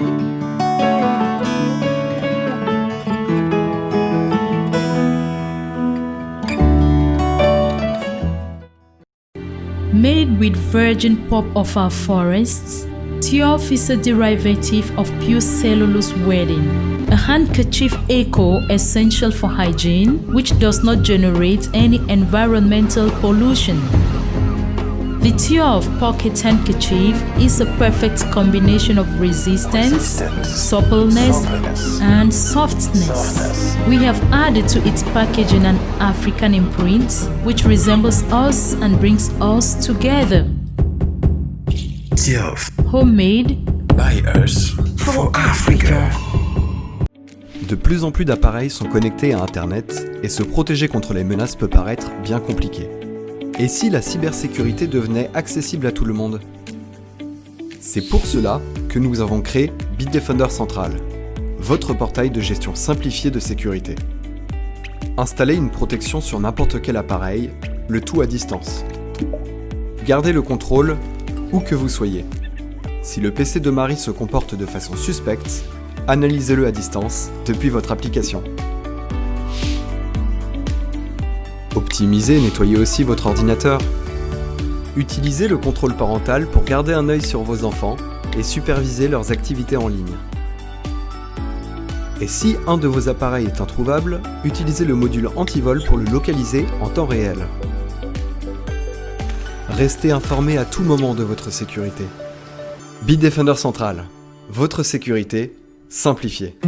Made with virgin pulp of our forests, Tiof is a derivative of pure cellulose wedding, a handkerchief eco-essential for hygiene, which does not generate any environmental pollution. The Tiof pocket handkerchief is a perfect combination of resistance, suppleness, and softness. We have added to its packaging an African imprint, which resembles us and brings us together. Tiof. Homemade By us. For Africa. De plus en plus d'appareils sont connectés à Internet et se protéger contre les menaces peut paraître bien compliqué. Et si la cybersécurité devenait accessible à tout le monde? C'est pour cela que nous avons créé Bitdefender Central, votre portail de gestion simplifié de sécurité. Installez une protection sur n'importe quel appareil, le tout à distance. Gardez le contrôle où que vous soyez. Si le PC de Marie se comporte de façon suspecte, analysez-le à distance depuis votre application. Optimisez et nettoyez aussi votre ordinateur. Utilisez le contrôle parental pour garder un œil sur vos enfants et superviser leurs activités en ligne. Et si un de vos appareils est introuvable, utilisez le module antivol pour le localiser en temps réel. Restez informé à tout moment de votre sécurité. Bitdefender Central, votre sécurité simplifiée.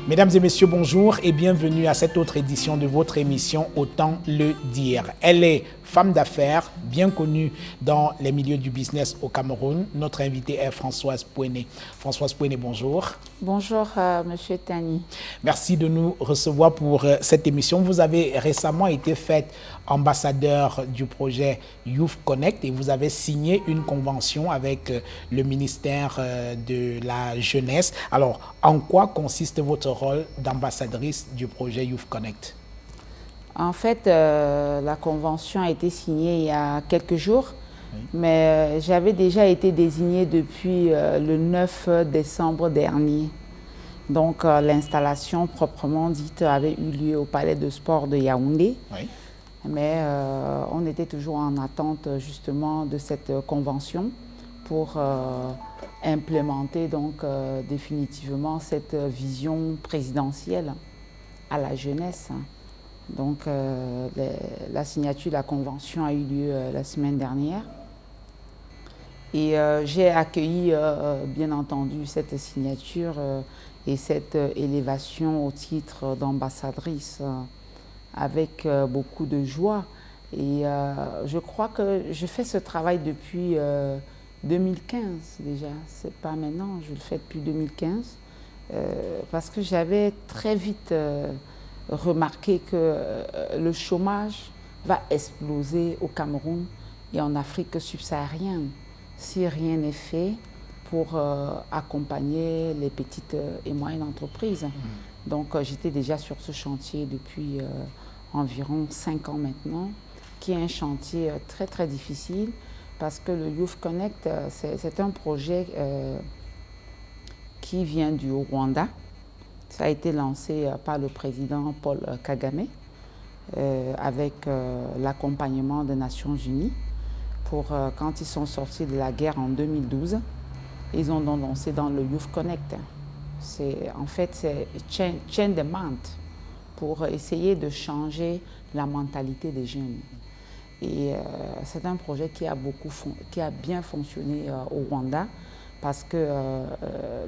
Mesdames et messieurs, bonjour et bienvenue à cette autre édition de votre émission Autant le dire. Elle est femme d'affaires, bien connue dans les milieux du business au Cameroun. Notre invitée est Françoise Pouéné. Françoise Pouéné, bonjour. Bonjour, Monsieur Tani. Merci de nous recevoir pour cette émission. Vous avez récemment été faite ambassadeur du projet Youth Connect et vous avez signé une convention avec le ministère de la Jeunesse. Alors, en quoi consiste votre rôle d'ambassadrice du projet Youth Connect? En fait, la convention a été signée il y a quelques jours, oui. Mais j'avais déjà été désignée depuis le 9 décembre dernier. Donc, l'installation proprement dite avait eu lieu au Palais de Sport de Yaoundé. Oui. Mais on était toujours en attente justement de cette convention pour implémenter donc définitivement cette vision présidentielle à la jeunesse. Donc la signature de la convention a eu lieu la semaine dernière et j'ai accueilli bien entendu cette signature et cette élévation au titre d'ambassadrice avec beaucoup de joie. Et je crois que je fais ce travail depuis 2015 déjà, c'est pas maintenant, je le fais depuis 2015 parce que j'avais très vite remarqué que le chômage va exploser au Cameroun et en Afrique subsaharienne si rien n'est fait pour accompagner les petites et moyennes entreprises. Donc j'étais déjà sur ce chantier depuis environ 5 ans maintenant, qui est un chantier très très difficile parce que le Youth Connect, c'est un projet qui vient du Rwanda. Ça a été lancé par le président Paul Kagame avec l'accompagnement des Nations Unies pour quand ils sont sortis de la guerre en 2012. Ils ont donc lancé dans le Youth Connect. En fait, c'est Change the Mind pour essayer de changer la mentalité des jeunes. Et c'est un projet qui a bien fonctionné au Rwanda parce que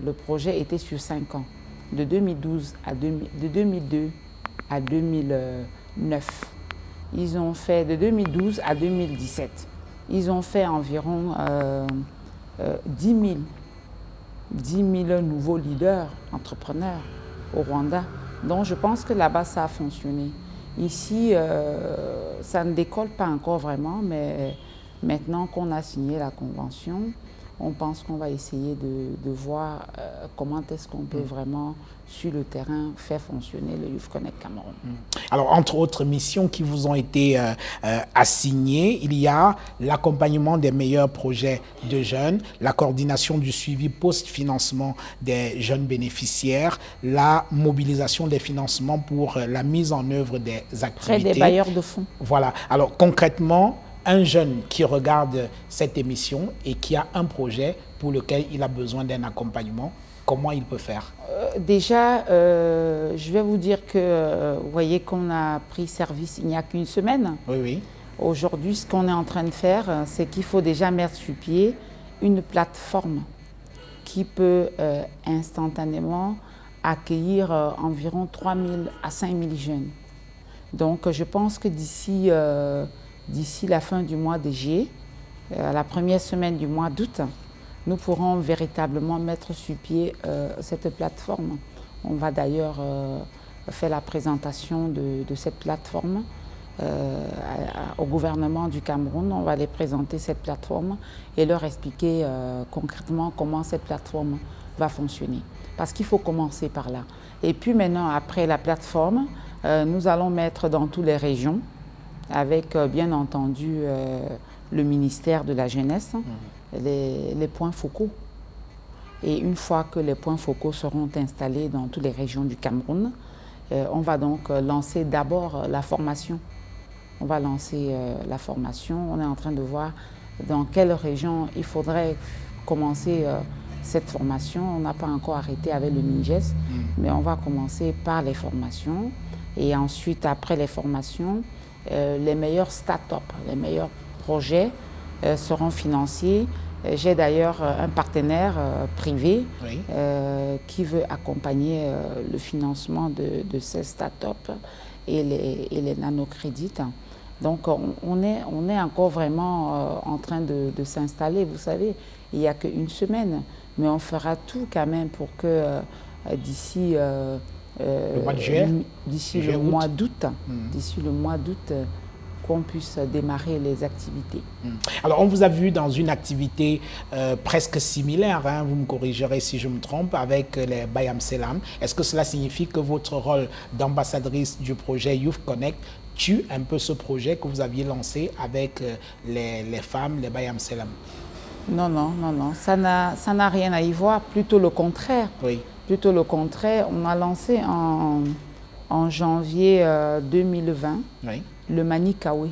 le projet était sur 5 ans. De 2002 à 2009. Ils ont fait de 2012 à 2017. Ils ont fait environ 10 000 nouveaux leaders, entrepreneurs au Rwanda. Donc je pense que là-bas ça a fonctionné. Ici, ça ne décolle pas encore vraiment, mais maintenant qu'on a signé la convention, on pense qu'on va essayer de voir comment est-ce qu'on peut vraiment, sur le terrain, faire fonctionner le Youth Connect Cameroun. Alors, entre autres missions qui vous ont été assignées, il y a l'accompagnement des meilleurs projets de jeunes, la coordination du suivi post-financement des jeunes bénéficiaires, la mobilisation des financements pour la mise en œuvre des activités. Près des bailleurs de fonds. Voilà. Alors, concrètement, un jeune qui regarde cette émission et qui a un projet pour lequel il a besoin d'un accompagnement, comment il peut faire? Déjà, je vais vous dire que vous voyez qu'on a pris service il n'y a qu'une semaine. Oui, oui. Aujourd'hui, ce qu'on est en train de faire, c'est qu'il faut déjà mettre sur pied une plateforme qui peut instantanément accueillir environ 3 000 à 5 000 jeunes. Donc, je pense que d'ici la fin du mois de juillet, la première semaine du mois d'août, nous pourrons véritablement mettre sur pied cette plateforme. On va d'ailleurs faire la présentation de cette plateforme au gouvernement du Cameroun. On va les présenter cette plateforme et leur expliquer concrètement comment cette plateforme va fonctionner. Parce qu'il faut commencer par là. Et puis maintenant, après la plateforme, nous allons mettre dans toutes les régions, avec bien entendu le ministère de la Jeunesse, les points focaux. Et une fois que les points focaux seront installés dans toutes les régions du Cameroun, on va donc lancer d'abord la formation. On va lancer la formation. On est en train de voir dans quelle région il faudrait commencer cette formation. On n'a pas encore arrêté avec le MINJES, mais on va commencer par les formations. Et ensuite, après les formations, les meilleurs start-up, les meilleurs projets seront financiers. J'ai d'ailleurs un partenaire privé qui veut accompagner le financement de ces start-up et les nanocrédits. Donc on est encore vraiment en train de s'installer. Vous savez, il n'y a qu'une semaine, mais on fera tout quand même pour que d'ici le mois de juillet, d'ici le mois d'août, qu'on puisse démarrer les activités. Alors, on vous a vu dans une activité presque similaire, hein, vous me corrigerez si je me trompe, avec les Bayam Selam. Est-ce que cela signifie que votre rôle d'ambassadrice du projet Youth Connect tue un peu ce projet que vous aviez lancé avec les femmes, les Bayam Selam? Non, ça n'a rien à y voir, plutôt le contraire. Oui. Plutôt le contraire, on a lancé en janvier 2020 le Manikawe.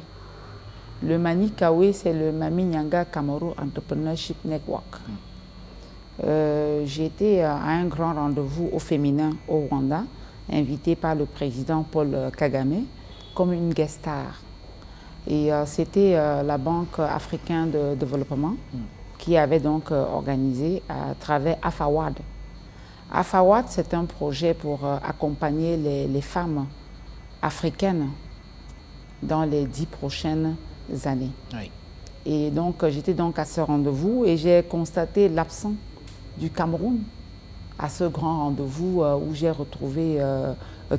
Le Manikawe, c'est le Mami Nyanga Cameroun Entrepreneurship Network. J'étais à un grand rendez-vous au féminin au Rwanda, invité par le président Paul Kagame comme une guest star. Et c'était la Banque africaine de développement qui avait donc organisé à travers AFAWAD. AFAWAD, c'est un projet pour accompagner les femmes africaines dans les 10 prochaines années. Oui. Et donc, j'étais donc à ce rendez-vous et j'ai constaté l'absence du Cameroun à ce grand rendez-vous où j'ai retrouvé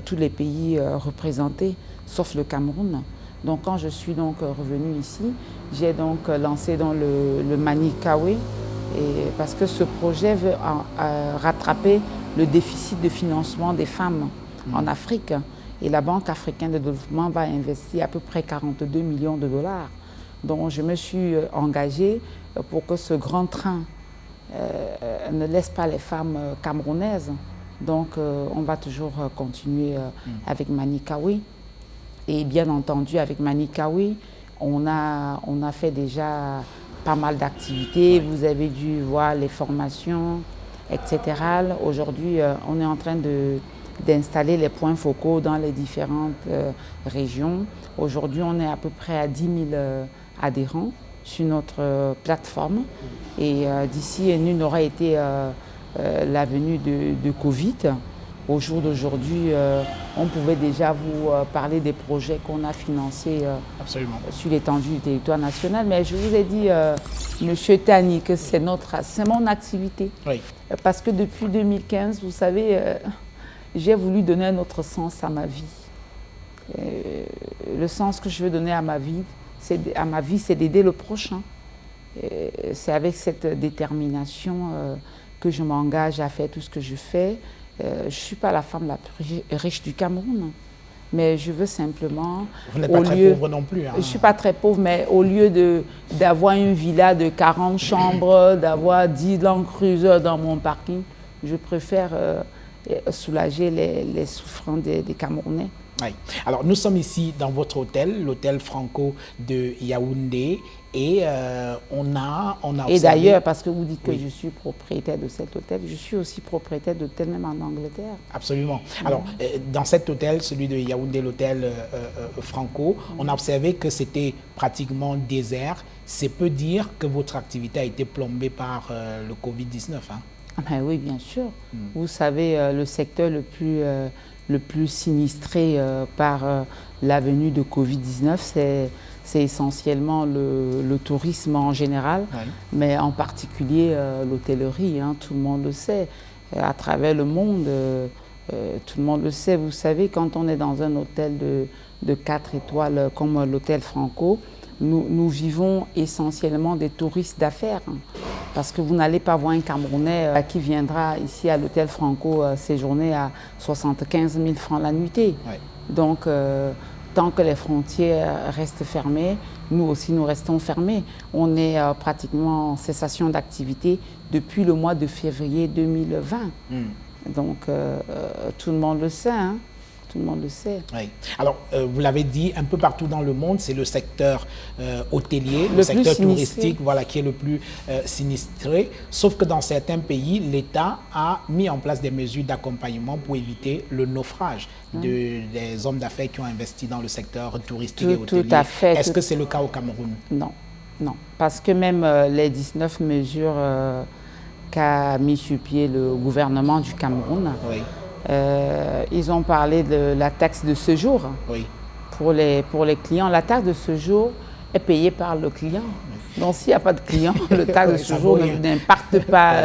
tous les pays représentés, sauf le Cameroun. Donc, quand je suis donc revenue ici, j'ai donc lancé dans le Manikawe, parce que ce projet veut rattraper le déficit de financement des femmes en Afrique. Et la Banque africaine de développement va investir à peu près 42 millions de dollars. Donc je me suis engagée pour que ce grand train ne laisse pas les femmes camerounaises. Donc on va toujours continuer avec Manikawe. Et bien entendu, avec Manikawe, on a fait déjà pas mal d'activités. Vous avez dû voir les formations, etc. Aujourd'hui, on est en train d'installer les points focaux dans les différentes régions. Aujourd'hui, on est à peu près à 10 000 adhérents sur notre plateforme. Et d'ici, nul n'aura été la venue de Covid. Au jour d'aujourd'hui, on pouvait déjà vous parler des projets qu'on a financés sur l'étendue du territoire national. Mais je vous ai dit, Monsieur Tani, que c'est mon activité. Oui. Parce que depuis 2015, vous savez, j'ai voulu donner un autre sens à ma vie. Le sens que je veux donner à ma vie, c'est d'aider le prochain. C'est avec cette détermination que je m'engage à faire tout ce que je fais. Je ne suis pas la femme la plus riche du Cameroun, mais je veux simplement... Vous n'êtes pas très pauvre non plus. Hein. Je ne suis pas très pauvre, mais au lieu d'avoir une villa de 40 chambres, d'avoir 10 Land Cruiser dans mon parking, je préfère soulager les souffrances des Camerounais. Oui. Alors, nous sommes ici dans votre hôtel, l'hôtel Franco de Yaoundé, et on a Et d'ailleurs, parce que vous dites que je suis propriétaire de cet hôtel, je suis aussi propriétaire d'hôtel même en Angleterre. Absolument. Alors, dans cet hôtel, celui de Yaoundé, l'hôtel Franco, on a observé que c'était pratiquement désert. C'est peu dire que votre activité a été plombée par le Covid-19. Hein? Ah ben oui, bien sûr. Vous savez, le secteur le plus sinistré par la venue de Covid-19, c'est essentiellement le tourisme en général, mais en particulier l'hôtellerie, hein, tout le monde le sait. À travers le monde, tout le monde le sait. Vous savez, quand on est dans un hôtel de 4 étoiles comme l'hôtel Franco, nous vivons essentiellement des touristes d'affaires. Hein, parce que vous n'allez pas voir un Camerounais qui viendra ici à l'hôtel Franco séjourner à 75 000 francs la nuitée. Donc, tant que les frontières restent fermées, nous aussi nous restons fermés. On est pratiquement en cessation d'activité depuis le mois de février 2020. Donc, tout le monde le sait. Hein. Tout le monde le sait. Oui. Alors, vous l'avez dit, un peu partout dans le monde, c'est le secteur hôtelier, le secteur touristique, voilà, qui est le plus sinistré. Sauf que dans certains pays, l'État a mis en place des mesures d'accompagnement pour éviter le naufrage des hommes d'affaires qui ont investi dans le secteur touristique et hôtelier. Tout à fait. Est-ce que c'est le cas au Cameroun? Non, non. Parce que même les 19 mesures qu'a mis sur pied le gouvernement du Cameroun, ils ont parlé de la taxe de séjour pour les clients. La taxe de séjour est payée par le client. Donc s'il n'y a pas de client, le taxe de séjour n'impacte pas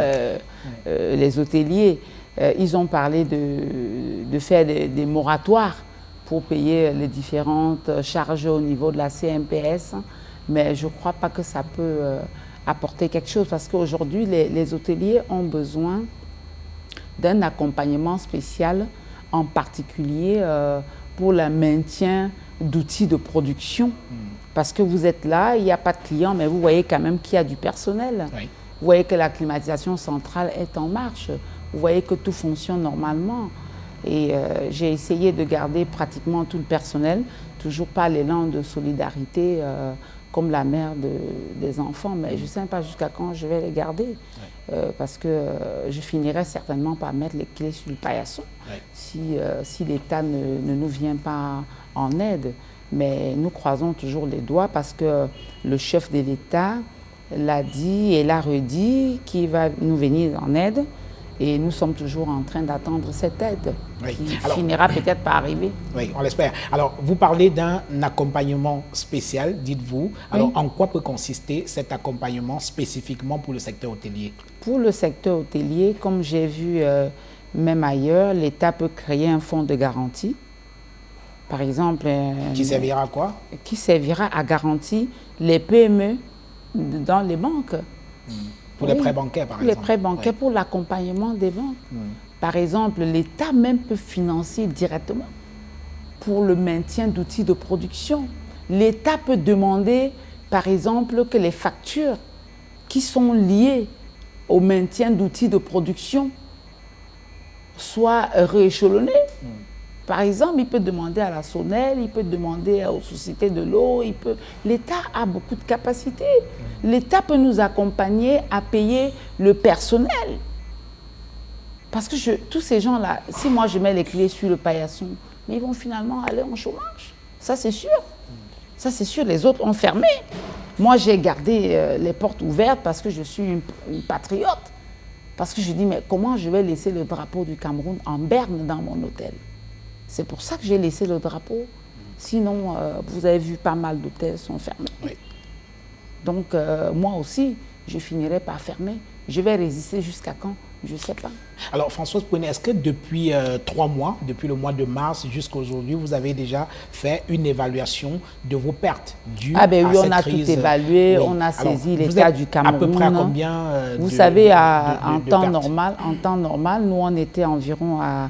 les hôteliers. Ils ont parlé de faire des moratoires pour payer les différentes charges au niveau de la CNPS. Mais je ne crois pas que ça peut apporter quelque chose parce qu'aujourd'hui, les hôteliers ont besoin d'un accompagnement spécial, en particulier pour le maintien d'outils de production. Parce que vous êtes là, il n'y a pas de clients, mais vous voyez quand même qu'il y a du personnel. Vous voyez que la climatisation centrale est en marche. Vous voyez que tout fonctionne normalement. Et j'ai essayé de garder pratiquement tout le personnel, toujours pas l'élan de solidarité comme la mère des enfants, mais je ne sais pas jusqu'à quand je vais les garder. Parce que je finirai certainement par mettre les clés sur le paillasson si l'État ne nous vient pas en aide. Mais nous croisons toujours les doigts parce que le chef de l'État l'a dit et l'a redit qu'il va nous venir en aide. Et nous sommes toujours en train d'attendre cette aide qui finira peut-être par arriver. Oui, on l'espère. Alors, vous parlez d'un accompagnement spécial, dites-vous. Alors, en quoi peut consister cet accompagnement spécifiquement pour le secteur hôtelier? Pour le secteur hôtelier, comme j'ai vu même ailleurs, l'État peut créer un fonds de garantie. Par exemple... qui servira à quoi? Qui servira à garantir les PME dans les banques. Pour les prêts bancaires, par exemple. Les prêts bancaires pour l'accompagnement des banques. Par exemple, l'État même peut financer directement pour le maintien d'outils de production. L'État peut demander, par exemple, que les factures qui sont liées au maintien d'outils de production soient rééchelonnées. Par exemple, il peut demander à la SONEL, il peut demander aux sociétés de l'eau, l'État a beaucoup de capacités. L'État peut nous accompagner à payer le personnel. Parce que tous ces gens-là, si moi je mets les clés sur le paillasson, mais ils vont finalement aller en chômage. Ça, c'est sûr. Ça, c'est sûr. Les autres ont fermé. Moi, j'ai gardé les portes ouvertes parce que je suis une patriote. Parce que je dis, mais comment je vais laisser le drapeau du Cameroun en berne dans mon hôtel? C'est pour ça que j'ai laissé le drapeau. Sinon, vous avez vu, pas mal d'hôtels sont fermés. Donc, moi aussi, je finirai par fermer. Je vais résister jusqu'à quand? Je ne sais pas. Alors Françoise Pouyanné, est-ce que depuis 3 mois, depuis le mois de mars jusqu'à aujourd'hui, vous avez déjà fait une évaluation de vos pertes dues Ah ben oui, à on cette a crise? tout évalué, Oui. on a saisi Alors, l'état vous du êtes Cameroun. à peu près à combien Vous de- savez, de en temps pertes? normal, nous on était environ à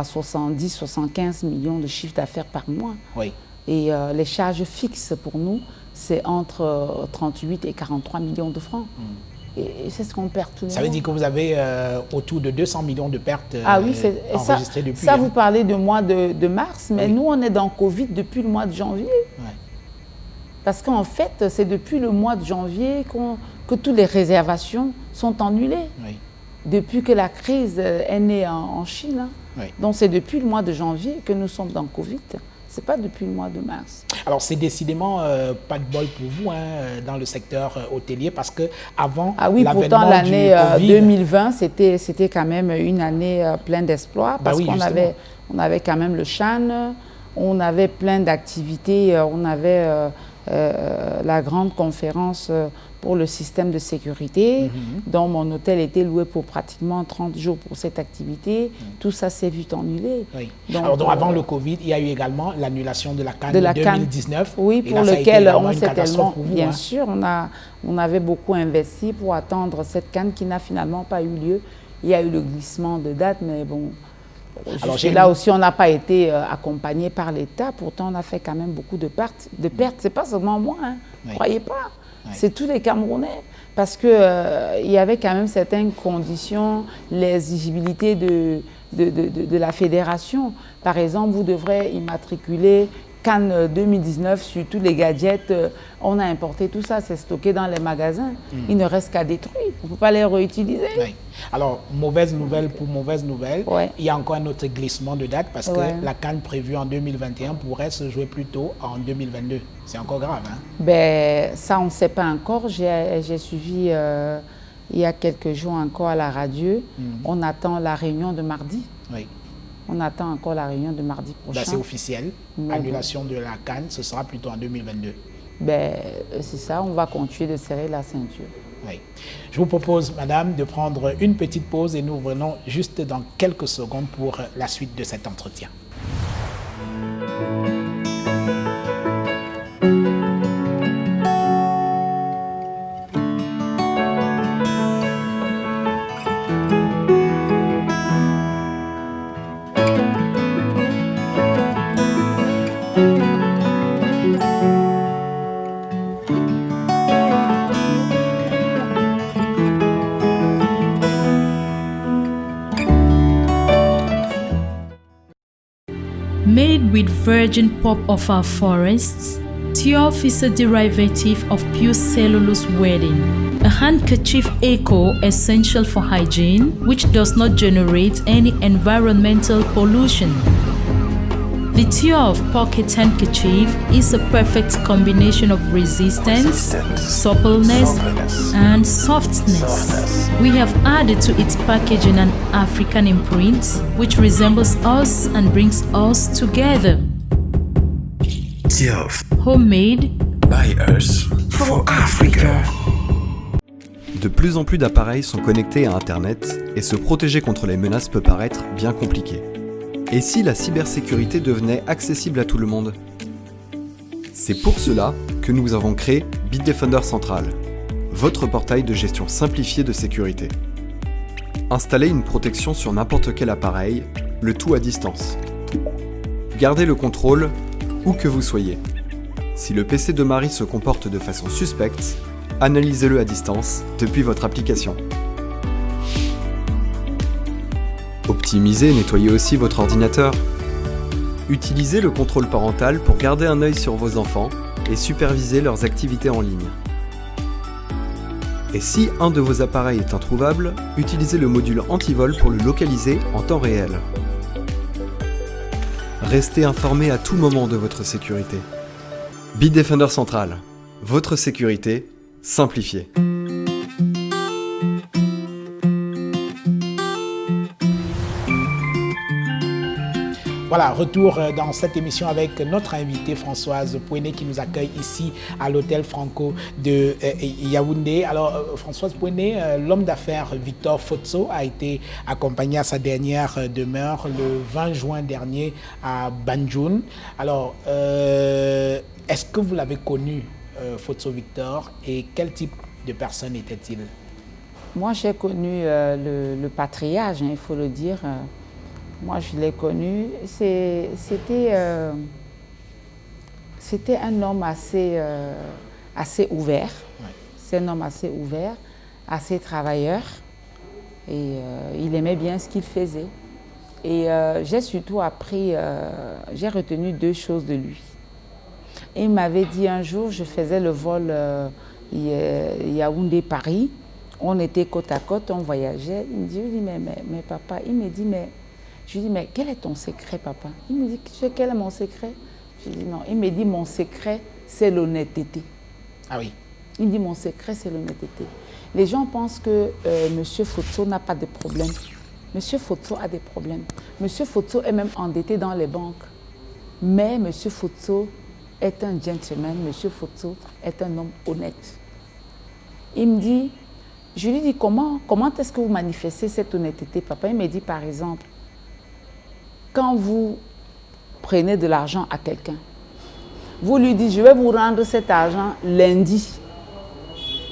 70-75 millions de chiffre d'affaires par mois. Oui. Et les charges fixes pour nous, c'est entre 38 et 43 millions de francs. Et c'est ce qu'on perd tous les Ça veut mois. dire que vous avez autour de 200 millions de pertes Ah oui, enregistrées depuis. ça hein. vous parlez de mois de mars, mais Oui. nous on est dans Covid depuis le mois de janvier. Ouais. Parce qu'en fait, c'est depuis le mois de janvier que toutes les réservations sont annulées. Oui. Depuis que la crise est née en Chine. Hein. Oui. Donc c'est depuis le mois de janvier que nous sommes dans Covid. Ce n'est pas depuis le mois de mars. Alors c'est décidément pas de bol pour vous hein, dans le secteur hôtelier parce que avant Ah oui, pourtant l'avènement du l'année Covid, 2020, c'était quand même une année pleine d'espoir parce oui, qu'on justement. on avait quand même le Chan, on avait plein d'activités, on avait la grande conférence pour le système de sécurité, dont mon hôtel était loué pour pratiquement 30 jours pour cette activité. Tout ça s'est vite annulé. Oui. Donc, Alors donc, avant le Covid, il y a eu également l'annulation de la CAN de la CAN. 2019. Oui, Et pour là, ça a été lequel également on une s'est catastrophe tellement, pour vous, bien hein. sûr, on avait beaucoup investi pour attendre cette CAN qui n'a finalement pas eu lieu. Il y a eu le glissement de date, mais bon, Alors, là aussi, on n'a pas été accompagné par l'État. Pourtant, on a fait quand même beaucoup de pertes. C'est pas seulement moi, hein. Oui. Croyez pas. Oui. C'est tous les Camerounais. Parce que il y avait quand même certaines conditions, l'exigibilité de la fédération. Par exemple, vous devrez immatriculer Cannes 2019 sur tous les gadgets. On a importé tout ça, c'est stocké dans les magasins. Il ne reste qu'à détruire. On ne peut pas les réutiliser. Oui. Alors, mauvaise nouvelle pour mauvaise nouvelle, Ouais. il y a encore un autre glissement de date parce Ouais. que la CAN prévue en 2021 pourrait se jouer plutôt en 2022. C'est encore grave, hein? Ben, ça, on ne sait pas encore. J'ai suivi il y a quelques jours encore à la radio. On attend la réunion de mardi. Oui. On attend encore la réunion de mardi prochain. Là, c'est officiel. Mais Annulation de la CAN, ce sera plutôt en 2022. Ben, c'est ça, on va continuer de serrer la ceinture. Oui. Je vous propose, madame, de prendre une petite pause et nous revenons juste dans quelques secondes pour la suite de cet entretien. Made with virgin pulp of our forests, Tiof is a derivative of pure cellulose wedding, a handkerchief eco essential for hygiene, which does not generate any environmental pollution. The Tiof pocket handkerchief is a perfect combination of resistance, suppleness, and softness. We have added to its packaging an African imprint, which resembles us and brings us together. Tiof. Homemade, By us. For Africa. De plus en plus d'appareils sont connectés à Internet et se protéger contre les menaces peut paraître bien compliqué. Et si la cybersécurité devenait accessible à tout le monde? C'est pour cela que nous avons créé Bitdefender Central, votre portail de gestion simplifié de sécurité. Installez une protection sur n'importe quel appareil, le tout à distance. Gardez le contrôle où que vous soyez. Si le PC de Marie se comporte de façon suspecte, analysez-le à distance depuis votre application. Optimisez et nettoyez aussi votre ordinateur. Utilisez le contrôle parental pour garder un œil sur vos enfants et superviser leurs activités en ligne. Et si un de vos appareils est introuvable, utilisez le module antivol pour le localiser en temps réel. Restez informé à tout moment de votre sécurité. Bitdefender Central, votre sécurité simplifiée. Voilà, retour dans cette émission avec notre invitée Françoise Pouéné qui nous accueille ici à l'hôtel Franco de Yaoundé. Alors Françoise Pouéné, l'homme d'affaires Victor Fotso a été accompagné à sa dernière demeure le 20 juin dernier à Banjul. Alors, est-ce que vous l'avez connu, Fotso Victor, et quel type de personne était-il? Moi, j'ai connu le patriarche, il faut le dire. Moi, je l'ai connu. C'était un homme assez ouvert. Ouais. C'est un homme assez ouvert, assez travailleur. Et il aimait bien ce qu'il faisait. Et j'ai surtout appris, j'ai retenu 2 choses de lui. Il m'avait dit un jour, je faisais le vol Yaoundé-Paris. On était côte à côte, on voyageait. Il me dit, mais papa, il me dit, je lui dis, mais quel est ton secret, papa? Il me dit, quel est mon secret? Je lui dis, non. Il me dit, mon secret, c'est l'honnêteté. Ah oui. Il me dit, mon secret, c'est l'honnêteté. Les gens pensent que M. Fotso n'a pas de problème. M. Fotso a des problèmes. M. Fotso est même endetté dans les banques. Mais M. Fotso est un gentleman. M. Fotso est un homme honnête. Il me dit, je lui dis, comment est-ce que vous manifestez cette honnêteté, papa? Il me dit, par exemple, quand vous prenez de l'argent à quelqu'un, vous lui dites, je vais vous rendre cet argent lundi.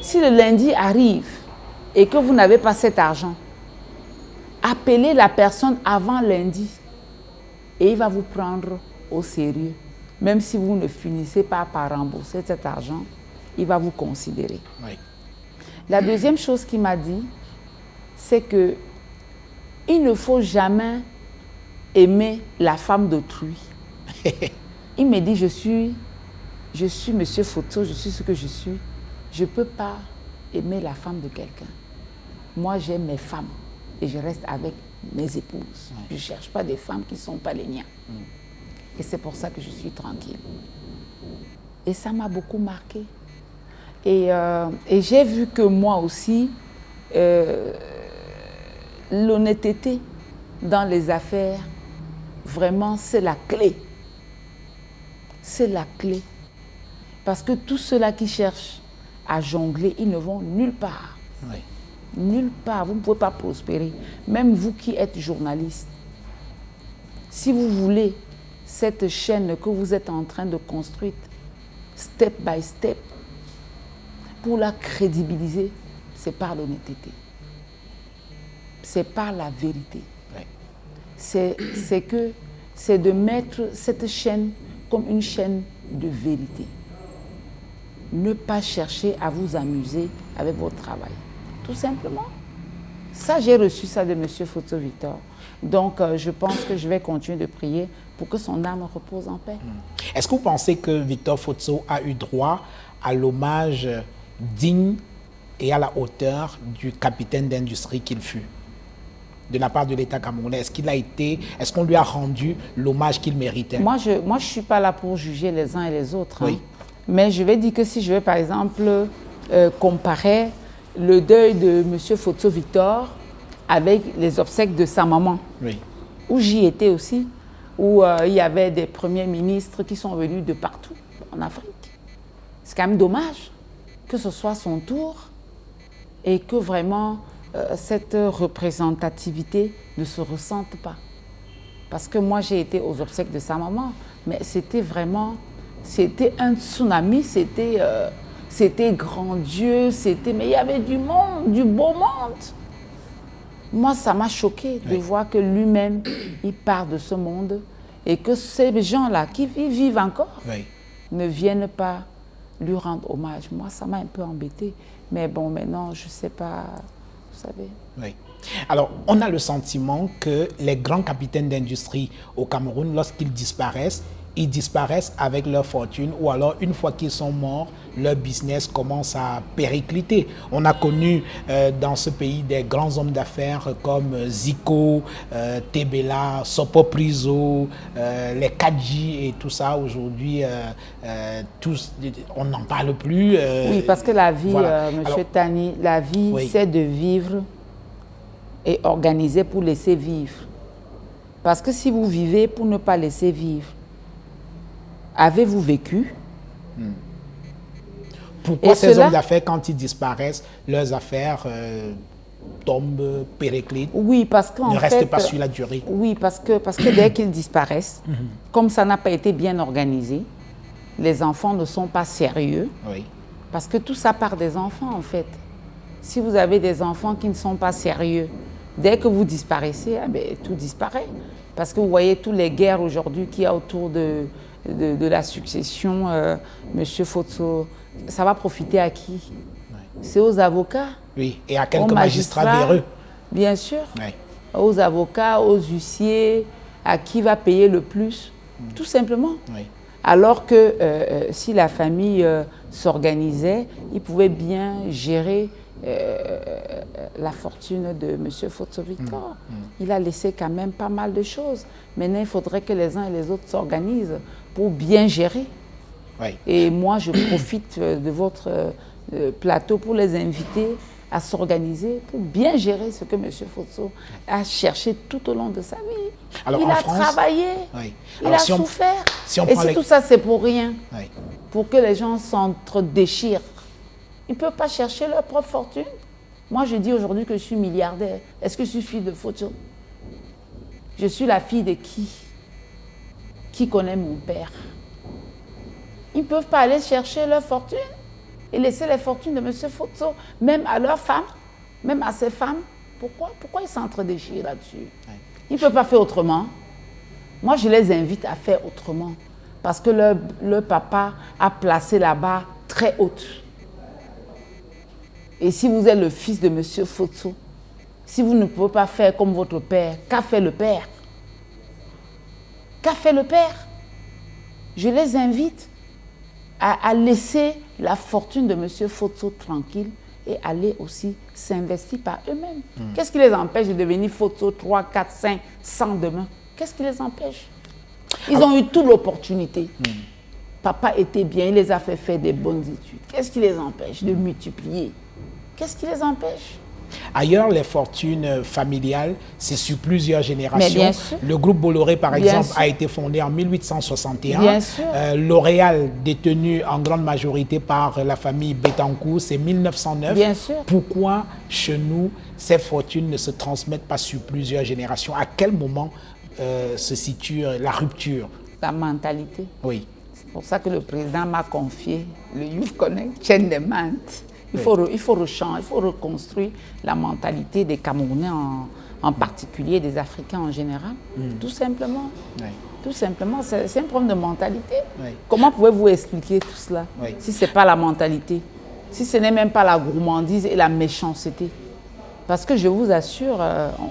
Si le lundi arrive et que vous n'avez pas cet argent, appelez la personne avant lundi et il va vous prendre au sérieux. Même si vous ne finissez pas par rembourser cet argent, il va vous considérer. Oui. La deuxième chose qu'il m'a dit, c'est que il ne faut jamais aimer la femme d'autrui. Il me dit, je suis Monsieur Fotso, je suis ce que je suis. Je ne peux pas aimer la femme de quelqu'un. Moi, j'aime mes femmes et je reste avec mes épouses. Je ne cherche pas des femmes qui ne sont pas les miennes. Et c'est pour ça que je suis tranquille. Et ça m'a beaucoup marqué. Et j'ai vu que moi aussi, l'honnêteté dans les affaires, vraiment, c'est la clé. C'est la clé. Parce que tous ceux-là qui cherchent à jongler, ils ne vont nulle part. Oui. Nulle part. Vous ne pouvez pas prospérer. Même vous qui êtes journaliste, si vous voulez cette chaîne que vous êtes en train de construire, step by step, pour la crédibiliser, c'est par l'honnêteté. C'est par la vérité. Oui. C'est de mettre cette chaîne comme une chaîne de vérité. Ne pas chercher à vous amuser avec votre travail. Tout simplement. Ça, j'ai reçu ça de M. Fotso Victor. Donc, je pense que je vais continuer de prier pour que son âme repose en paix. Est-ce que vous pensez que Victor Fotso a eu droit à l'hommage digne et à la hauteur du capitaine d'industrie qu'il fut de la part de l'État camerounais? Est-ce qu'on lui a rendu l'hommage qu'il méritait? Moi, je ne suis pas là pour juger les uns et les autres. Oui. Mais je vais dire que si je vais, par exemple, comparer le deuil de M. Fotso Victor avec les obsèques de sa maman, oui, où j'y étais aussi, où il y avait des premiers ministres qui sont venus de partout en Afrique. C'est quand même dommage que ce soit son tour et que vraiment cette représentativité ne se ressente pas. Parce que moi, j'ai été aux obsèques de sa maman, mais c'était vraiment, c'était un tsunami, c'était grandiose, mais il y avait du monde, du beau monde. Moi, ça m'a choqué de voir que lui-même, il part de ce monde et que ces gens-là qui vivent encore ne viennent pas lui rendre hommage. Moi, ça m'a un peu embêté. Mais bon, maintenant, je ne sais pas, vous savez. Oui. Alors, on a le sentiment que les grands capitaines d'industrie au Cameroun, lorsqu'ils disparaissent, ils disparaissent avec leur fortune ou alors une fois qu'ils sont morts, leur business commence à péricliter. On a connu dans ce pays des grands hommes d'affaires comme Zico, Tebela, Sopo Priso, les Kadji et tout ça. Aujourd'hui, on n'en parle plus. Oui, parce que la vie, voilà. Monsieur Tani, la vie, c'est de vivre et organiser pour laisser vivre. Parce que si vous vivez pour ne pas laisser vivre, avez-vous vécu? Pourquoi ces hommes d'affaires, quand ils disparaissent, leurs affaires tombent, périclitent, oui, parce qu'en ne fait, restent pas sur la durée? Oui, parce que dès qu'ils disparaissent, comme ça n'a pas été bien organisé, les enfants ne sont pas sérieux. Oui. Parce que tout ça part des enfants, en fait. Si vous avez des enfants qui ne sont pas sérieux, dès que vous disparaissez, tout disparaît. Parce que vous voyez toutes les guerres aujourd'hui qu'il y a autour de la succession, Monsieur Fotso, ça va profiter à qui? C'est aux avocats. Oui, et à quelques magistrats véreux. Bien sûr. Oui. Aux avocats, aux huissiers, à qui va payer le plus, tout simplement. Oui. Alors que si la famille s'organisait, ils pouvaient bien gérer la fortune de M. Fotso Victor. Il a laissé quand même pas mal de choses. Maintenant, il faudrait que les uns et les autres s'organisent pour bien gérer. Oui. Et moi, je profite de votre plateau pour les inviter à s'organiser pour bien gérer ce que M. Fotso a cherché tout au long de sa vie. Alors, il en a France, travaillé, oui. il Alors, a souffert. si on et prend si tout ça, c'est pour rien, oui. pour que les gens s'entre-déchirent, ils ne peuvent pas chercher leur propre fortune. Moi, je dis aujourd'hui que je suis milliardaire. Est-ce que je suis fille de Fotso? Je suis la fille de qui? Qui connaît mon père? Ils ne peuvent pas aller chercher leur fortune et laisser les fortunes de M. Fotso, même à leurs femmes, même à ses femmes. Pourquoi ils s'entre-déchirent là-dessus? Ils ne peuvent pas faire autrement. Moi, je les invite à faire autrement. Parce que leur papa a placé la barre très haute. Et si vous êtes le fils de M. Fotso, si vous ne pouvez pas faire comme votre père, qu'a fait le père? Qu'a fait le père? Je les invite à laisser la fortune de M. Fotso tranquille et aller aussi s'investir par eux-mêmes. Qu'est-ce qui les empêche de devenir Fotso 3, 4, 5, 100 demain? Qu'est-ce qui les empêche? Ils ont eu toute l'opportunité. Papa était bien, il les a fait faire des bonnes études. Qu'est-ce qui les empêche de multiplier? Qu'est-ce qui les empêche? Ailleurs, les fortunes familiales, c'est sur plusieurs générations. Mais bien sûr. Le groupe Bolloré, par Bien exemple, sûr. a été fondé en 1861. Bien sûr. L'Oréal, détenu en grande majorité par la famille Bettencourt, c'est 1909. Bien sûr. Pourquoi, chez nous, ces fortunes ne se transmettent pas sur plusieurs générations? À quel moment se situe la rupture? La mentalité. Oui. C'est pour ça que le président m'a confié le Youth Connect Chain de Mante. Il faut reconstruire la mentalité des Camerounais en particulier, des Africains en général. Tout simplement. Oui. Tout simplement, c'est un problème de mentalité. Oui. Comment pouvez-vous expliquer tout cela Oui. si ce n'est pas la mentalité? Si ce n'est même pas la gourmandise et la méchanceté? Parce que je vous assure,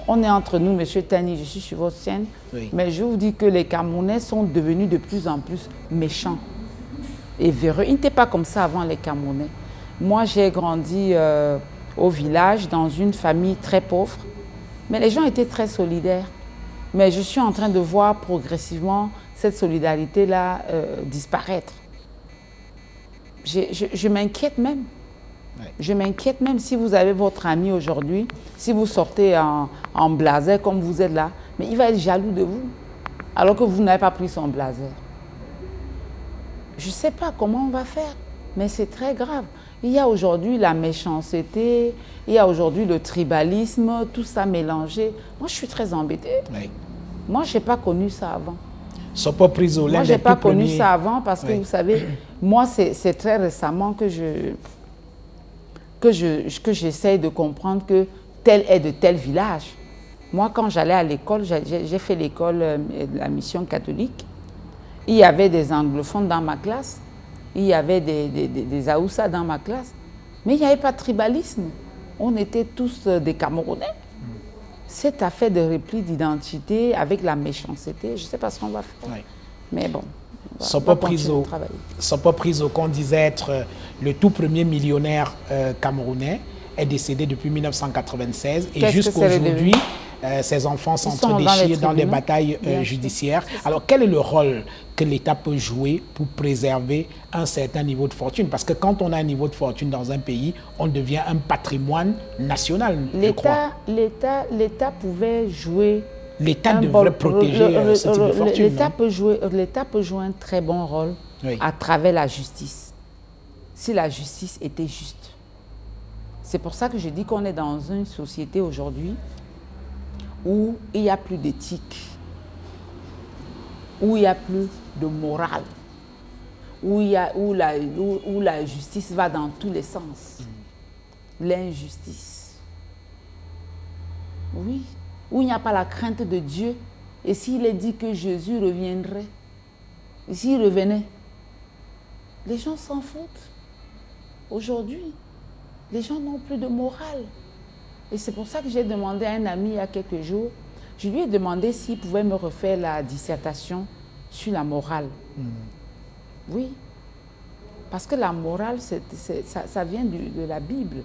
on est entre nous, M. Tani, je suis sur votre chaîne, Oui. mais je vous dis que les Camerounais sont devenus de plus en plus méchants et véreux. Ils n'étaient pas comme ça avant, les Camerounais. Moi, j'ai grandi au village, dans une famille très pauvre, mais les gens étaient très solidaires. Mais je suis en train de voir progressivement cette solidarité-là disparaître. Je m'inquiète même. Ouais. Je m'inquiète même si vous avez votre ami aujourd'hui, si vous sortez en blazer comme vous êtes là, mais il va être jaloux de vous, alors que vous n'avez pas pris son blazer. Je ne sais pas comment on va faire, mais c'est très grave. Il y a aujourd'hui la méchanceté, il y a aujourd'hui le tribalisme, tout ça mélangé. Moi, je suis très embêtée. Oui. Moi, je n'ai pas connu ça avant. Sopo Priso, Moi, je n'ai pas connu ça avant parce que, Oui. vous savez, moi, c'est très récemment que j'essaye de comprendre que tel est de tel village. Moi, quand j'allais à l'école, j'ai fait l'école de la mission catholique. Il y avait des anglophones dans ma classe. Il y avait des Aoussa dans ma classe. Mais il n'y avait pas de tribalisme. On était tous des Camerounais. Cette affaire de repli d'identité avec la méchanceté, je ne sais pas ce qu'on va faire. Oui. Mais bon, Sopo Priso, qu'on disait être le tout premier millionnaire camerounais, est décédé depuis 1996 et jusqu'à aujourd'hui, ses enfants s'entre-déchirent dans les batailles judiciaires. Alors, quel est le rôle que l'État peut jouer pour préserver un certain niveau de fortune? Parce que quand on a un niveau de fortune dans un pays, on devient un patrimoine national, je crois. L'État pouvait jouer l'État devrait protéger ce type de fortune. L'État peut jouer un très bon rôle à travers la justice, si la justice était juste. C'est pour ça que je dis qu'on est dans une société aujourd'hui où il n'y a plus d'éthique, où il n'y a plus de morale, où la justice va dans tous les sens. L'injustice. Oui, où il n'y a pas la crainte de Dieu. Et s'il est dit que Jésus reviendrait, et s'il revenait, les gens s'en foutent. Aujourd'hui, les gens n'ont plus de morale. Et c'est pour ça que j'ai demandé à un ami il y a quelques jours, je lui ai demandé s'il pouvait me refaire la dissertation sur la morale. Oui, parce que la morale, ça vient de la Bible.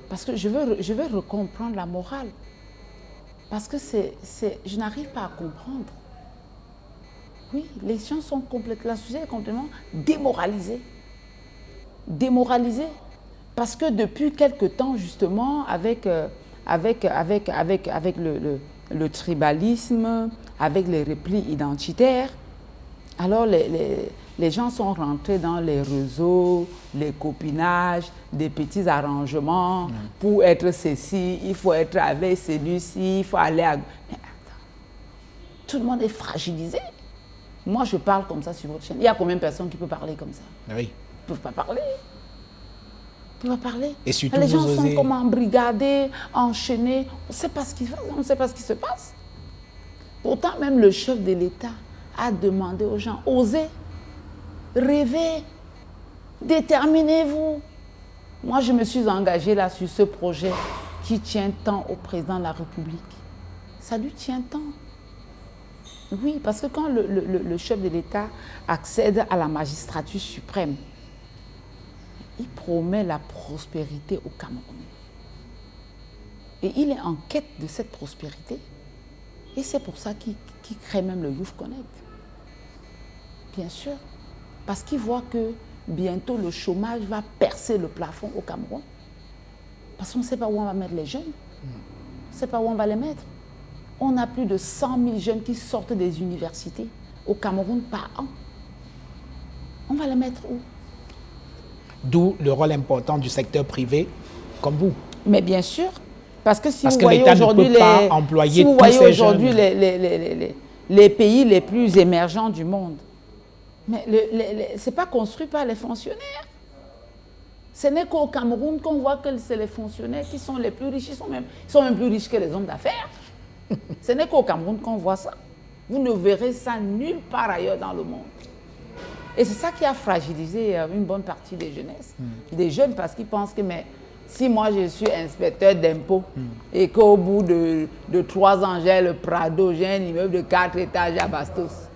Parce que je veux recomprendre la morale. Parce que je n'arrive pas à comprendre. Oui, les gens sont complètement, la société est complètement démoralisée. Démoralisée. Parce que depuis quelque temps, justement, avec le tribalisme, avec les replis identitaires, alors les gens sont rentrés dans les réseaux, les copinages, des petits arrangements. Pour être ceci, il faut être avec celui-ci, il faut aller à... Mais attends, tout le monde est fragilisé. Moi, je parle comme ça sur votre chaîne. Il y a combien de personnes qui peuvent parler comme ça? Oui. Ils ne peuvent pas parler. Ils ne peuvent pas parler. Et surtout, les gens sont comme embrigadés, enchaînés. On ne sait pas ce qui se passe. Pourtant, même le chef de l'État a demandé aux gens, osez, rêvez, déterminez-vous. Moi, je me suis engagée là sur ce projet qui tient tant au président de la République. Ça lui tient tant. Oui, parce que quand le chef de l'État accède à la magistrature suprême, il promet la prospérité au Cameroun. Et il est en quête de cette prospérité. Et c'est pour ça qu'il crée même le Youth Connect. Bien sûr. Parce qu'il voit que bientôt le chômage va percer le plafond au Cameroun. Parce qu'on ne sait pas où on va mettre les jeunes. On ne sait pas où on va les mettre. On a plus de 100 000 jeunes qui sortent des universités au Cameroun par an. On va les mettre où? D'où le rôle important du secteur privé, comme vous. Mais bien sûr, parce que si parce vous que voyez aujourd'hui les pays les plus émergents du monde, mais ce n'est pas construit par les fonctionnaires. Ce n'est qu'au Cameroun qu'on voit que c'est les fonctionnaires qui sont les plus riches. Ils sont même plus riches que les hommes d'affaires. Ce n'est qu'au Cameroun qu'on voit ça. Vous ne verrez ça nulle part ailleurs dans le monde. Et c'est ça qui a fragilisé une bonne partie des jeunesses, des jeunes, parce qu'ils pensent que si moi je suis inspecteur d'impôts et qu'au bout de 3 ans j'ai le Prado, j'ai un immeuble de 4 étages à Bastos,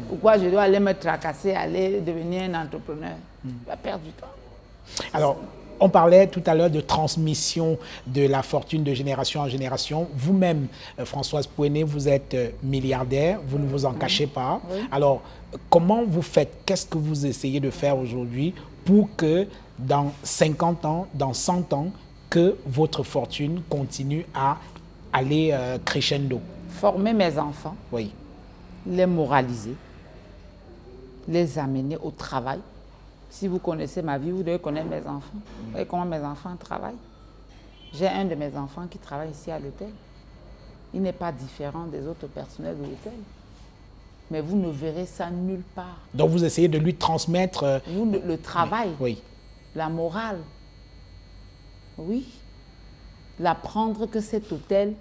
pourquoi je dois aller me tracasser, aller devenir un entrepreneur? Je vais perdre du temps. Alors, on parlait tout à l'heure de transmission de la fortune de génération en génération. Vous-même, Françoise Pouéné, vous êtes milliardaire, vous ne vous en cachez pas. Oui. Alors, comment vous faites? Qu'est-ce que vous essayez de faire aujourd'hui pour que dans 50 ans, dans 100 ans, que votre fortune continue à aller crescendo? Former mes enfants, oui. Les moraliser, les amener au travail. Si vous connaissez ma vie, vous devez connaître mes enfants. Vous voyez comment mes enfants travaillent. J'ai un de mes enfants qui travaille ici à l'hôtel. Il n'est pas différent des autres personnels de l'hôtel. Mais vous ne verrez ça nulle part. Donc vous essayez de lui transmettre... le travail, oui. La morale. Oui. L'apprendre que cet hôtel,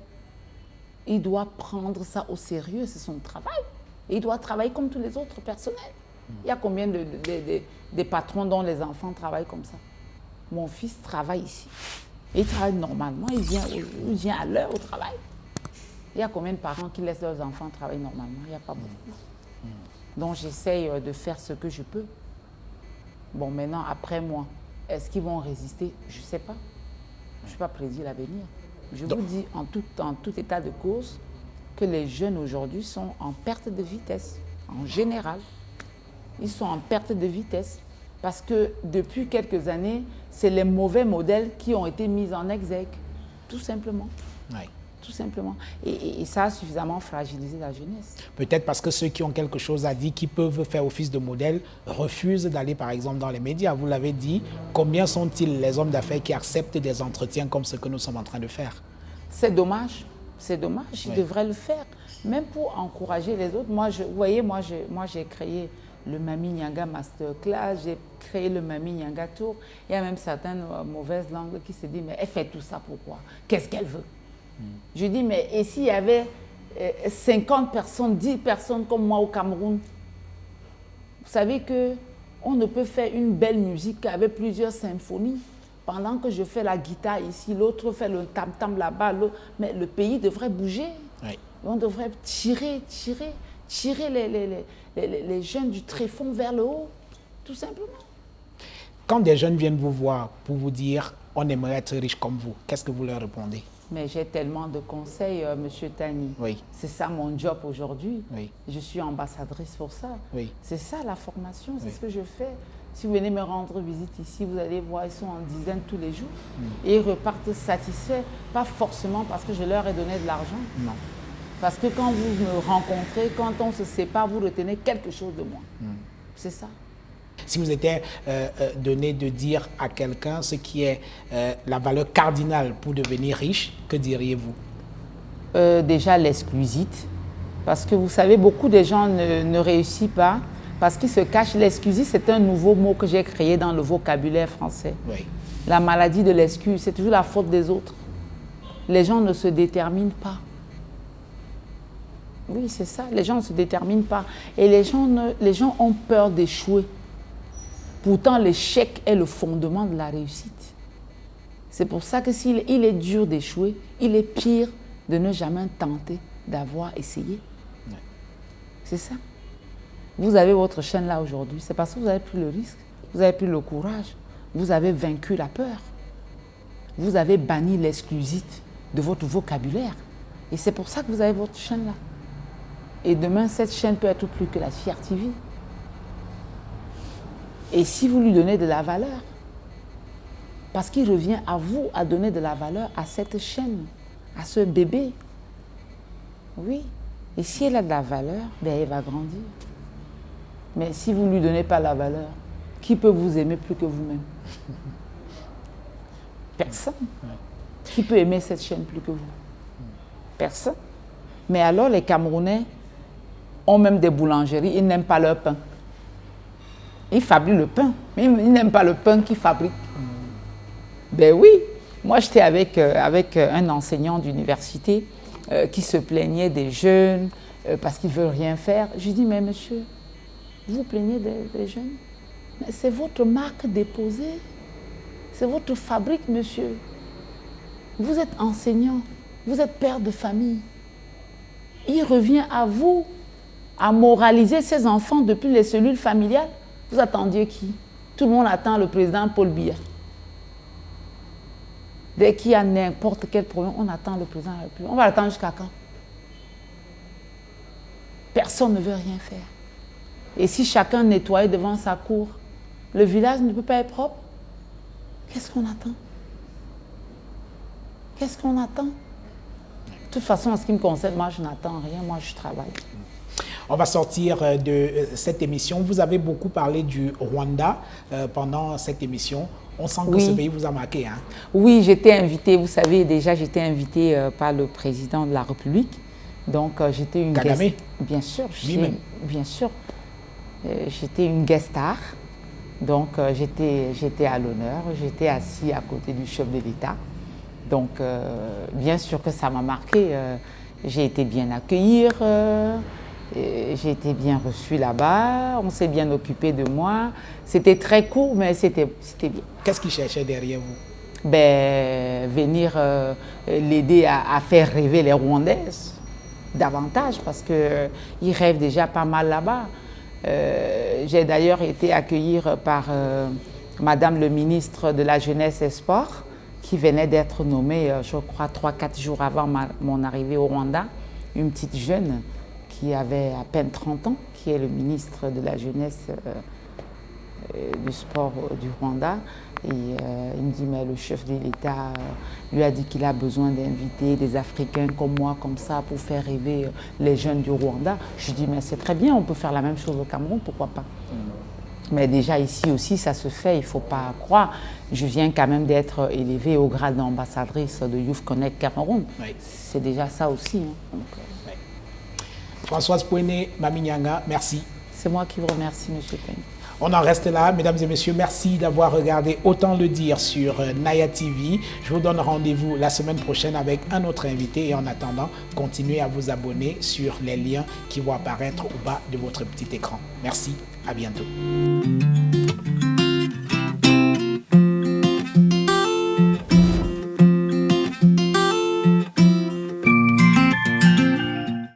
il doit prendre ça au sérieux, c'est son travail. Et il doit travailler comme tous les autres personnels. Il y a combien de patrons dont les enfants travaillent comme ça? Mon fils travaille ici. Il travaille normalement, il vient à l'heure au travail. Il y a combien de parents qui laissent leurs enfants travailler normalement? Il n'y a pas beaucoup. Donc j'essaye de faire ce que je peux. Bon, maintenant, après moi, est-ce qu'ils vont résister? Je ne sais pas. Je ne suis pas prédit l'avenir. Je vous dis en tout état de cause que les jeunes aujourd'hui sont en perte de vitesse, en général. Ils sont en perte de vitesse parce que depuis quelques années, c'est les mauvais modèles qui ont été mis en exergue, tout simplement. Oui. tout simplement. Et ça a suffisamment fragilisé la jeunesse. Peut-être parce que ceux qui ont quelque chose à dire, qui peuvent faire office de modèle, refusent d'aller par exemple dans les médias. Vous l'avez dit, combien sont-ils les hommes d'affaires qui acceptent des entretiens comme ce que nous sommes en train de faire? C'est dommage, ils devraient le faire, même pour encourager les autres. Vous voyez, moi j'ai créé le Mami Nyanga Masterclass, j'ai créé le Mami Nyanga Tour. Il y a même certaines mauvaises langues qui se disent, mais elle fait tout ça pourquoi? Qu'est-ce qu'elle veut? Je dis, mais et s'il y avait 50 personnes, 10 personnes comme moi au Cameroun? Vous savez qu'on ne peut faire une belle musique avec plusieurs symphonies. Pendant que je fais la guitare ici, l'autre fait le tam-tam là-bas, mais le pays devrait bouger. Oui. On devrait tirer les jeunes du tréfonds vers le haut, tout simplement. Quand des jeunes viennent vous voir pour vous dire « on aimerait être riche comme vous », qu'est-ce que vous leur répondez? Mais j'ai tellement de conseils, Monsieur Tani. Oui. C'est ça mon job aujourd'hui. Oui. Je suis ambassadrice pour ça. Oui. C'est ça la formation, c'est ce que je fais. Si vous venez me rendre visite ici, vous allez voir, ils sont en dizaines tous les jours. Et ils repartent satisfaits, pas forcément parce que je leur ai donné de l'argent. Non. Parce que quand vous me rencontrez, quand on se sépare, vous retenez quelque chose de moi. C'est ça. Si vous étiez donné de dire à quelqu'un ce qui est la valeur cardinale pour devenir riche, que diriez-vous? Déjà l'exclusite. Parce que vous savez, beaucoup de gens ne réussissent pas parce qu'ils se cachent. L'exclusite, c'est un nouveau mot que j'ai créé dans le vocabulaire français. Oui. La maladie de l'excuse, c'est toujours la faute des autres. Les gens ne se déterminent pas. Oui, c'est ça. Les gens ne se déterminent pas. Et les gens ont peur d'échouer. Pourtant, l'échec est le fondement de la réussite. C'est pour ça que s'il est dur d'échouer, il est pire de ne jamais tenter d'avoir essayé. Ouais. C'est ça. Vous avez votre chaîne là aujourd'hui, c'est parce que vous avez pris le risque, vous avez pris le courage, vous avez vaincu la peur. Vous avez banni l'exclusite de votre vocabulaire. Et c'est pour ça que vous avez votre chaîne là. Et demain, cette chaîne peut être plus que la Fier TV. Et si vous lui donnez de la valeur, parce qu'il revient à vous à donner de la valeur à cette chaîne, à ce bébé. Oui. Et si elle a de la valeur, ben elle va grandir. Mais si vous ne lui donnez pas la valeur, qui peut vous aimer plus que vous-même? Personne. Qui peut aimer cette chaîne plus que vous? Personne. Mais alors les Camerounais ont même des boulangeries, ils n'aiment pas leur pain. Ils fabriquent le pain, mais ils n'aiment pas le pain qu'ils fabriquent. Ben oui, moi j'étais avec un enseignant d'université qui se plaignait des jeunes parce qu'ils ne veulent rien faire. Je lui dis, mais monsieur, vous plaignez des jeunes? Mais c'est votre marque déposée, c'est votre fabrique, monsieur. Vous êtes enseignant, vous êtes père de famille. Il revient à vous à moraliser ces enfants depuis les cellules familiales. Vous attendiez qui? Tout le monde attend le président Paul Biya. Dès qu'il y a n'importe quel problème, on attend le président de la République. On va l'attendre jusqu'à quand? Personne ne veut rien faire. Et si chacun nettoyait devant sa cour, le village ne peut pas être propre. Qu'est-ce qu'on attend? Qu'est-ce qu'on attend? De toute façon, en ce qui me concerne, moi, je n'attends rien, moi, je travaille. On va sortir de cette émission. Vous avez beaucoup parlé du Rwanda pendant cette émission. On sent que ce pays vous a marqué. Hein? Oui, j'étais invitée, vous savez, déjà, j'étais invitée par le président de la République. Donc, j'étais une Kagame? guest... Bien sûr. Bien sûr. J'étais une guest star. Donc, j'étais à l'honneur. J'étais assis à côté du chef de l'État. Donc, bien sûr que ça m'a marqué. J'ai été bien accueillie. J'ai été bien reçue là-bas. On s'est bien occupé de moi. C'était très court, mais c'était bien. Qu'est-ce qu'il cherchait derrière vous? Ben, venir l'aider à faire rêver les Rwandaises davantage, parce qu'ils rêvent déjà pas mal là-bas. J'ai d'ailleurs été accueillie par Madame le ministre de la Jeunesse et Sport, qui venait d'être nommée, je crois, 3-4 jours avant mon arrivée au Rwanda, une petite jeune qui avait à peine 30 ans, qui est le ministre de la Jeunesse du Sport du Rwanda. Et il me dit, mais le chef de l'État lui a dit qu'il a besoin d'inviter des Africains comme moi, comme ça, pour faire rêver les jeunes du Rwanda. Je dis, mais c'est très bien, on peut faire la même chose au Cameroun, pourquoi pas? Mais déjà ici aussi, ça se fait, il ne faut pas croire. Je viens quand même d'être élevée au grade d'ambassadrice de Youth Connect Cameroun. Oui. C'est déjà ça aussi. Hein. Donc, oui. Françoise Pouéné, Mami Nyanga, merci. C'est moi qui vous remercie, M. Peigne. On en reste là, mesdames et messieurs. Merci d'avoir regardé Autant le dire sur Naya TV. Je vous donne rendez-vous la semaine prochaine avec un autre invité. Et en attendant, continuez à vous abonner sur les liens qui vont apparaître au bas de votre petit écran. Merci, à bientôt.